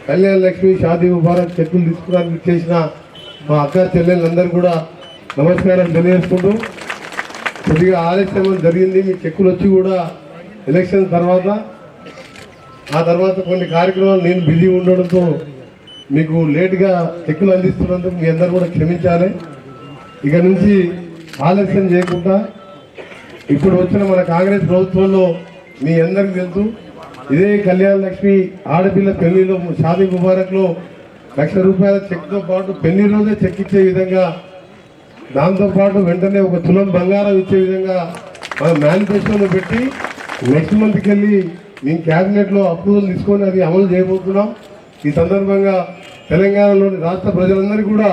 కళ్యాణ లక్ష్మి షాదీ ముబారక్ చెక్కులు తీసుకోవడానికి చేసిన మా అక్క చెల్లెళ్ళందరూ కూడా నమస్కారం తెలియజేసుకుంటూ కొద్దిగా ఆలస్యం జరిగింది. మీ చెక్కులు వచ్చి కూడా ఎలక్షన్ తర్వాత ఆ తర్వాత కొన్ని కార్యక్రమాలు నేను బిజీ ఉండడంతో మీకు లేట్గా చెక్కులు అందిస్తున్నందుకు మీ అందరూ కూడా క్షమించాలి. ఇక నుంచి ఆలస్యం చేయకుండా ఇప్పుడు వచ్చిన మన కాంగ్రెస్ ప్రభుత్వంలో మీ అందరికీ తెలుసు, ఇదే కళ్యాణ లక్ష్మి ఆడపిల్ల పెళ్లిలో షాదీ ముబారక్లో ₹1,00,000 చెక్తో పాటు పెళ్లి రోజే చెక్ ఇచ్చే విధంగా, దాంతోపాటు వెంటనే ఒక తులం బంగారం ఇచ్చే విధంగా మన మేనిఫెస్టోలో పెట్టి నెక్స్ట్ మంత్కి వెళ్ళి మేము క్యాబినెట్లో అప్రూవల్ తీసుకొని అది అమలు చేయబోతున్నాం. ఈ సందర్భంగా తెలంగాణలోని రాష్ట్ర ప్రజలందరికీ కూడా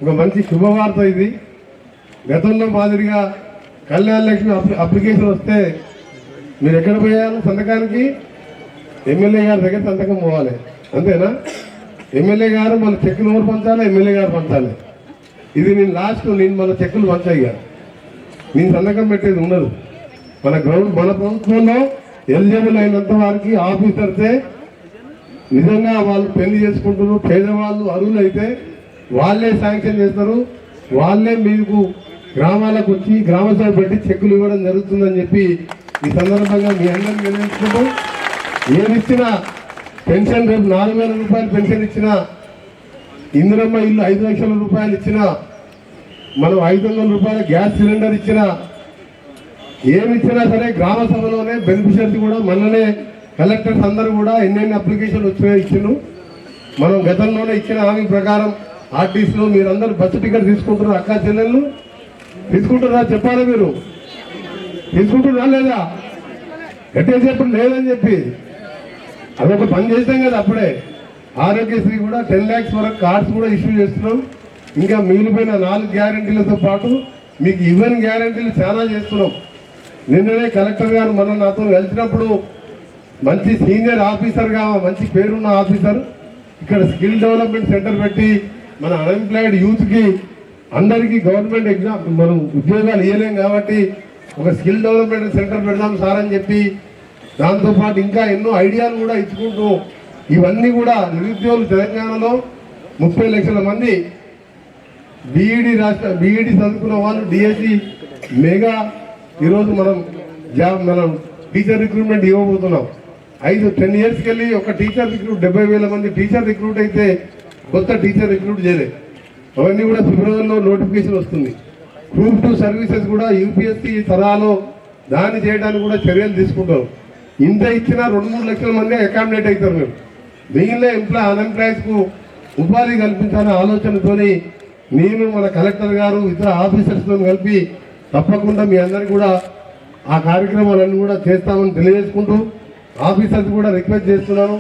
ఒక మంచి శుభవార్త ఇది. గతంలో మాదిరిగా కళ్యాణ లక్ష్మి అప్లికేషన్ వస్తే మీరు ఎక్కడ పోయాలి సంతకానికి? ఎమ్మెల్యే గారి దగ్గర సంతకం పోవాలి, అంతేనా? ఎమ్మెల్యే గారు మన చెక్కులు ఎవరు పంచాలి? ఎమ్మెల్యే గారు పంచాలి. ఇది నేను మన చెక్కులు పంచాయి, నేను సంతకం పెట్టేది ఉండదు. మన ప్రభుత్వంలో ఎలిజిబుల్ అయినంత వారికి ఆఫీసర్సే నిజంగా వాళ్ళు పెళ్లి చేసుకుంటారు, పేదవాళ్ళు అర్హులు అయితే వాళ్ళే శాంక్షన్ చేస్తారు, వాళ్ళే మీకు గ్రామాలకు వచ్చి గ్రామసభ పెట్టి చెక్కులు ఇవ్వడం జరుగుతుందని చెప్పి ఈ సందర్భంగా మీ అందరినీ నిర్ణయించుకుంటూ, ఏది ఇచ్చినా పెన్షన్ రేపు ₹4,000 పెన్షన్ ఇచ్చినా, ఇందిరమ్మ ఇల్లు ₹5,00,000 ఇచ్చినా, మనం ₹500 గ్యాస్ సిలిండర్ ఇచ్చినా, ఏమి ఇచ్చినా సరే గ్రామ సభలోనే బెనిఫిషియర్స్ కూడా మననే కలెక్టర్స్ అందరూ కూడా ఎన్నెన్ని అప్లికేషన్లు వచ్చినా ఇచ్చిండు. మనం గతంలోనే ఇచ్చిన హామీ ప్రకారం ఆర్టీసీలో మీరందరూ బస్సు టికెట్ తీసుకుంటున్నారు. అక్క చెల్లెళ్ళు తీసుకుంటున్నారా? చెప్పాలి, మీరు తీసుకుంటున్నారా లేదా? గట్టిగా చెప్పండి లేదని చెప్పి. అదొక పని చేసాం కదా అప్పుడే. ఆరోగ్యశ్రీ కూడా 10 lakhs వరకు కార్డ్స్ కూడా ఇష్యూ చేస్తున్నాం. ఇంకా మిగిలిపోయిన 4 గ్యారంటీలతో పాటు మీకు ఇవ్వని గ్యారంటీలు చాలా చేస్తున్నాం. నిన్ననే కలెక్టర్ గారు మనం నాతో కలిసినప్పుడు మంచి సీనియర్ ఆఫీసర్గా మంచి పేరున్న ఆఫీసర్ ఇక్కడ స్కిల్ డెవలప్మెంట్ సెంటర్ పెట్టి మన అన్ఎంప్లాయిడ్ యూత్కి అందరికీ గవర్నమెంట్ ఎగ్జామ్ మనం ఉద్యోగాలు ఇవ్వలేం కాబట్టి ఒక స్కిల్ డెవలప్మెంట్ సెంటర్ పెడదాం సార్ అని చెప్పి, దాంతోపాటు ఇంకా ఎన్నో ఐడియాలు కూడా ఇచ్చుకుంటూ ఇవన్నీ కూడా నిరుద్యోగులు తెలంగాణలో 30 లక్షల మంది బీఈడి చదువుకున్న వాళ్ళు డిఎస్సి మెగా ఈరోజు మనం టీచర్ రిక్రూట్మెంట్ ఇవ్వబోతున్నాం. 10 yearsకి వెళ్ళి ఒక టీచర్ రిక్రూట్ 70,000 మంది టీచర్ రిక్రూట్ అయితే కొత్త టీచర్ రిక్రూట్ చేయలేదు. అవన్నీ కూడా ఫిబ్రవరిలో నోటిఫికేషన్ వస్తుంది. గ్రూప్ 2 సర్వీసెస్ కూడా యూపీఎస్సీ తరాలో దాన్ని చేయడానికి కూడా చర్యలు తీసుకుంటాం. ఇంత ఇచ్చినా 2-3 లక్షల మంది అకామిడేట్ అవుతారు. మేము మిగిలిన అన్ఎంప్లాయీస్కు ఉపాధి కల్పించాలనే ఆలోచనతో నేను మన కలెక్టర్ గారు ఇతర ఆఫీసర్స్తో కలిపి తప్పకుండా మీ అందరికీ కూడా ఆ కార్యక్రమాలన్నీ కూడా చేస్తామని తెలియజేసుకుంటూ ఆఫీసర్స్ కూడా రిక్వెస్ట్ చేస్తున్నాను.